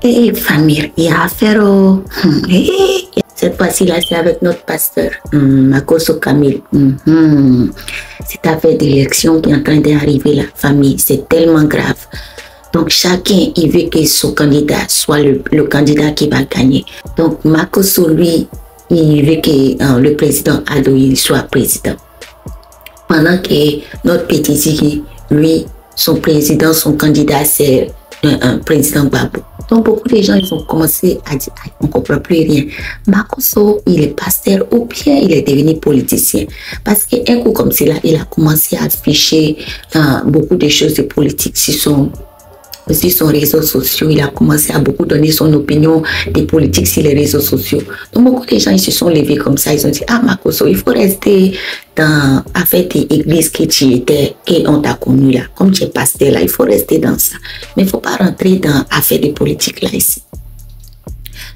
Et famille, il y a affaire cette fois-ci là, c'est avec notre pasteur, Makoso Camille. Cette affaire d'élection qui est en train d'arriver, la famille, c'est tellement grave. Donc chacun, il veut que son candidat soit le candidat qui va gagner. Donc Makoso, lui, il veut que le président Adoui soit président. Pendant que notre petit Ziggy, lui, son président, son candidat, c'est un président Babou. Donc beaucoup de gens, ils ont commencé à dire, on ne comprend plus rien. Makoso, il est pasteur ou bien il est devenu politicien. Parce qu'un coup comme cela, il a commencé à afficher beaucoup de choses de politique sur son réseaux sociaux. Il a commencé à beaucoup donner son opinion des politiques sur les réseaux sociaux. Donc beaucoup de gens, ils se sont levés comme ça. Ils ont dit, ah Makoso, il faut rester dans l'affaire des églises que tu étais, qu'on t'a connu là. Comme tu es pasteur là, il faut rester dans ça. Mais il ne faut pas rentrer dans l'affaire des politiques là ici.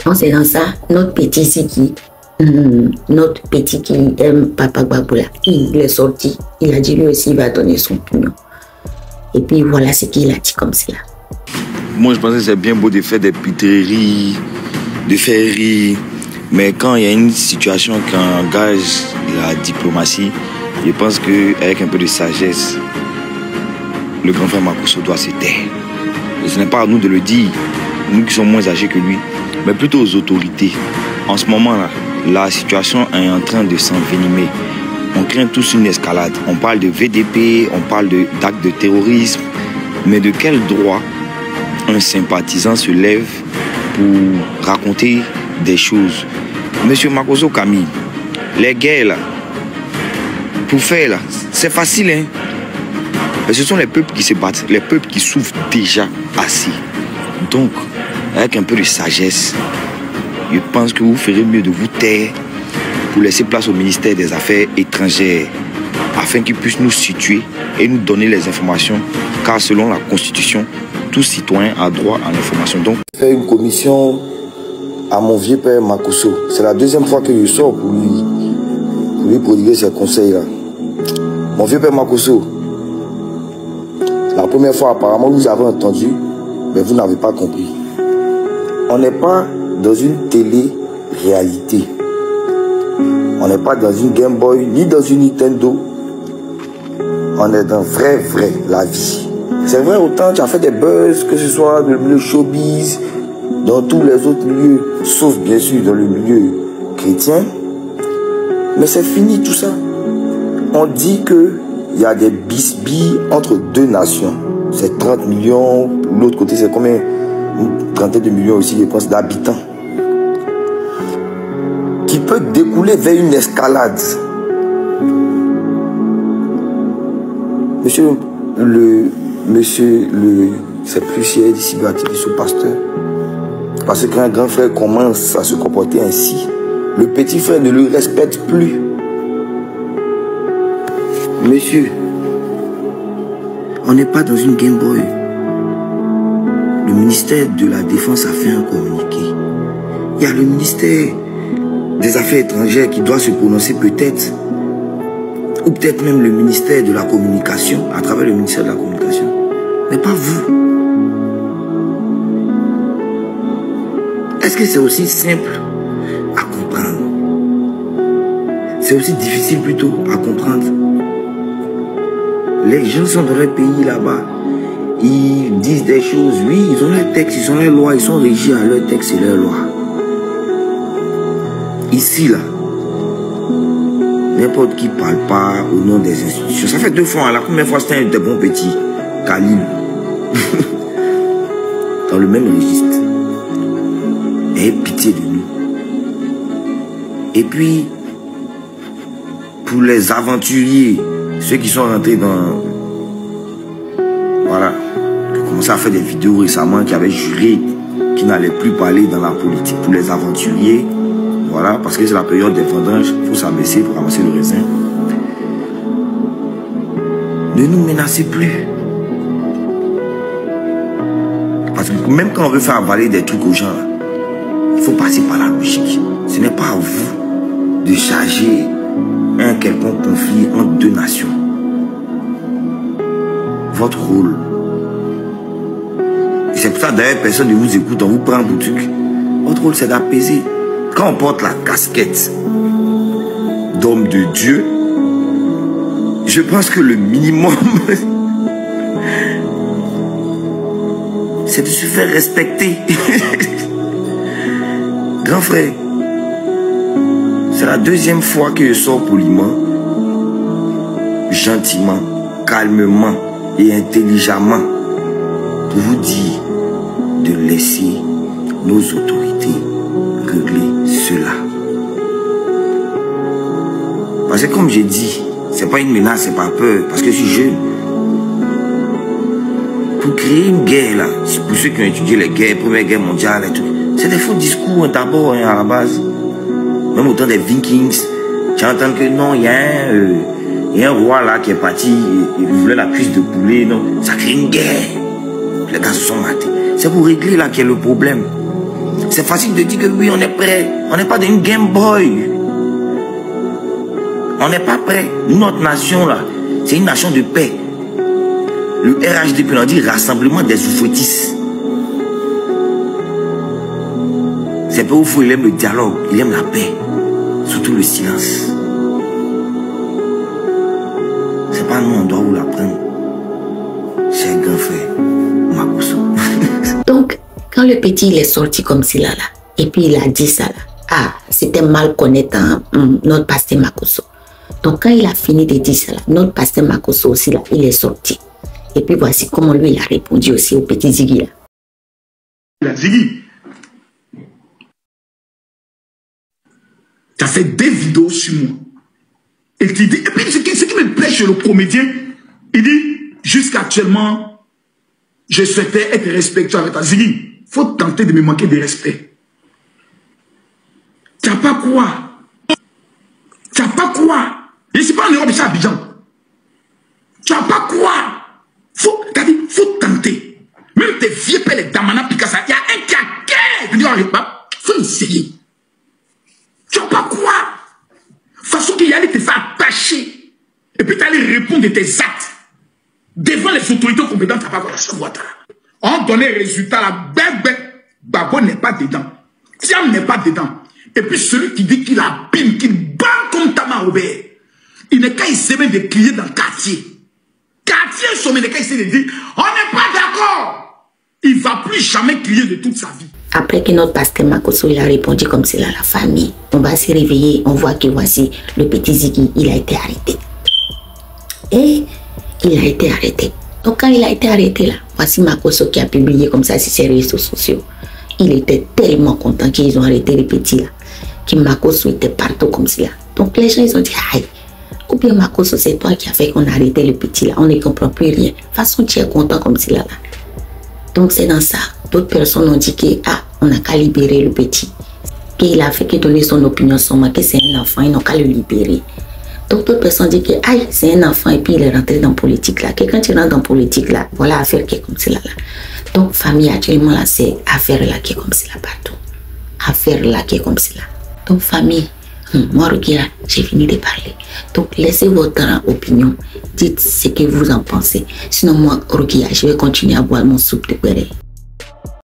Donc c'est dans ça, notre petit Ziggy, notre petit qui aime Papa Babou là, il est sorti. Il a dit lui aussi, il va donner son opinion. Et puis voilà ce qu'il a dit comme cela. Moi, je pensais que c'est bien beau de faire des pitreries, de faire rire. Mais quand il y a une situation qui engage la diplomatie, je pense qu'avec un peu de sagesse, le grand frère Makoso doit se taire. Et ce n'est pas à nous de le dire, nous qui sommes moins âgés que lui, mais plutôt aux autorités. En ce moment-là, la situation est en train de s'envenimer. On craint tous une escalade. On parle de VDP, on parle d'actes de terrorisme. Mais de quel droit un sympathisant se lève pour raconter des choses? Monsieur Makoso Camille, les guerres là, pour faire là, c'est facile hein. Mais ce sont les peuples qui se battent, les peuples qui souffrent déjà assez. Donc, avec un peu de sagesse, je pense que vous ferez mieux de vous taire pour laisser place au ministère des Affaires étrangères afin qu'il puisse nous situer et nous donner les informations, car selon la Constitution, tout citoyen a droit à l'information. Donc, faire une commission à mon vieux père Makoso. C'est la deuxième fois que je sors pour lui prodiguer ses conseils-là. Mon vieux père Makoso, la première fois apparemment vous avez entendu, mais vous n'avez pas compris. On n'est pas dans une télé-réalité. On n'est pas dans une Game Boy, ni dans une Nintendo. On est dans vrai, la vie. C'est vrai, autant tu as fait des buzz, que ce soit dans le milieu showbiz, dans tous les autres milieux, sauf bien sûr dans le milieu chrétien. Mais c'est fini tout ça. On dit qu'il y a des bisbilles entre deux nations. C'est 30 millions, de l'autre côté c'est combien? Une trentaine de millions aussi, je pense, d'habitants. Qui peut découler vers une escalade. C'est plus si elle est ici, activiste ou pasteur. Parce qu'un grand frère commence à se comporter ainsi, le petit frère ne le respecte plus. Monsieur, on n'est pas dans une Game Boy. Le ministère de la Défense a fait un communiqué. Il y a le ministère des Affaires étrangères qui doit se prononcer peut-être. Ou peut-être même le ministère de la Communication, à travers le ministère de la Communication. Mais pas vous. Est-ce que c'est aussi simple à comprendre? C'est aussi difficile plutôt à comprendre. Les gens sont dans leur pays là-bas. Ils disent des choses. Oui, ils ont leurs textes, ils ont leurs lois. Ils sont régis à leurs textes et leurs lois. Ici, là, n'importe qui ne parle pas au nom des institutions. Ça fait 2 fois. La première fois, c'était un des bons petits. Khalil. Dans le même registre. Ayez pitié de nous. Et puis, pour les aventuriers, ceux qui sont rentrés dans... Voilà. Qui ont commencé à faire des vidéos récemment, qui avaient juré qu'ils n'allaient plus parler dans la politique. Pour les aventuriers, voilà, parce que c'est la période des vendanges, il faut s'abaisser pour ramasser le raisin. Ne nous menacez plus. Parce que même quand on veut faire avaler des trucs aux gens, il faut passer par la logique. Ce n'est pas à vous de charger un quelconque conflit entre 2 nations. Votre rôle, C'est pour ça, d'ailleurs, personne ne vous écoute, on vous prend pour truc. Votre rôle, c'est d'apaiser. Quand on porte la casquette d'homme de Dieu, je pense que le minimum, c'est de se faire respecter. Grand frère, c'est la deuxième fois que je sors poliment, gentiment, calmement et intelligemment pour vous dire de laisser nos autorités régler cela. Parce que comme j'ai dit, c'est pas une menace, c'est pas peur, parce que je suis jeune. Pour créer une guerre là, pour ceux qui ont étudié les guerres, Première Guerre mondiale et tout, c'est des faux discours d'abord à la base. Même au temps des Vikings, tu entends que non, il y a un roi là qui est parti, il voulait la cuisse de poulet, non, ça crée une guerre. Les gars se sont matés. C'est pour régler là qu'il y a le problème. C'est facile de dire que oui, on est prêt. On n'est pas dans une Game Boy. On n'est pas prêt. Nous, notre nation là, c'est une nation de paix. Le RHDP, on dit Rassemblement des Oufouettis. C'est pas où il aime le dialogue, il aime la paix. Surtout le silence. C'est pas nous, on doit vous l'apprendre. Cher grand frère, Makosso. Donc, quand le petit il est sorti comme cela là, et puis il a dit ça là, ah, c'était mal connaître notre pasteur Makosso. Donc quand il a fini de dire ça là, notre pasteur Makosso aussi là, il est sorti. Et puis voici comment lui il a répondu aussi au petit Ziggy là. La Ziggy, tu as fait des vidéos sur moi. Et tu dis, et puis ce qui me plaît chez le comédien, il dit, jusqu'à actuellement, je souhaitais être respectueux avec ta Ziggy. Il faut tenter de me manquer de respect. Tu n'as pas quoi? Tu n'as pas quoi? Je ne suis pas en Europe, je suis à Abidjan. Tu n'as pas quoi? T'as dit, il faut tenter. Même tes vieux pères, les Damana Picasso, il y a un qui a guerre. Je dis, il faut essayer. Tu n'as pas quoi? Façon qu'il y allait te faire attacher. Et puis tu allais répondre de tes actes. Devant les autorités compétentes, tu n'as pas quoi. On donnait le résultat là, Babo n'est pas dedans. Thiam n'est pas dedans. Et puis celui qui dit qu'il abîme, qu'il bat comme Tama Robert, il n'est qu'à essayer de crier dans le quartier. Quartier sommet, il n'est qu'à essayer de dire, on n'est pas d'accord. Il ne va plus jamais crier de toute sa vie. Après que notre pasteur Makosso il a répondu comme cela à la famille, on va se réveiller, on voit que voici le petit Ziggy, il a été arrêté. Et il a été arrêté. Donc quand il a été arrêté là, voici Makosso qui a publié comme ça sur ses réseaux sociaux. Il était tellement content qu'ils ont arrêté le petit là, que Makosso était partout comme cela. Donc les gens ils ont dit, aïe, ou bien Makosso c'est toi qui as fait qu'on a arrêté le petit là, on ne comprend plus rien. De toute façon tu es content comme cela là. Donc c'est dans ça. D'autres personnes ont dit que on n'a qu'à libérer le petit. Qu'il a fait que donner son opinion sur moi, que c'est un enfant, ils n'ont qu'à le libérer. Donc d'autres personnes disent que c'est un enfant et puis il est rentré dans la politique là. Que quand tu rentres dans la politique là, voilà affaire qui est comme cela là. Donc famille actuellement là, c'est affaire là qui est comme cela partout. Affaire là qui est comme cela. Donc famille, moi Rokia, j'ai fini de parler. Donc laissez votre opinion. Dites ce que vous en pensez. Sinon moi Rokia, je vais continuer à boire mon soupe de béret.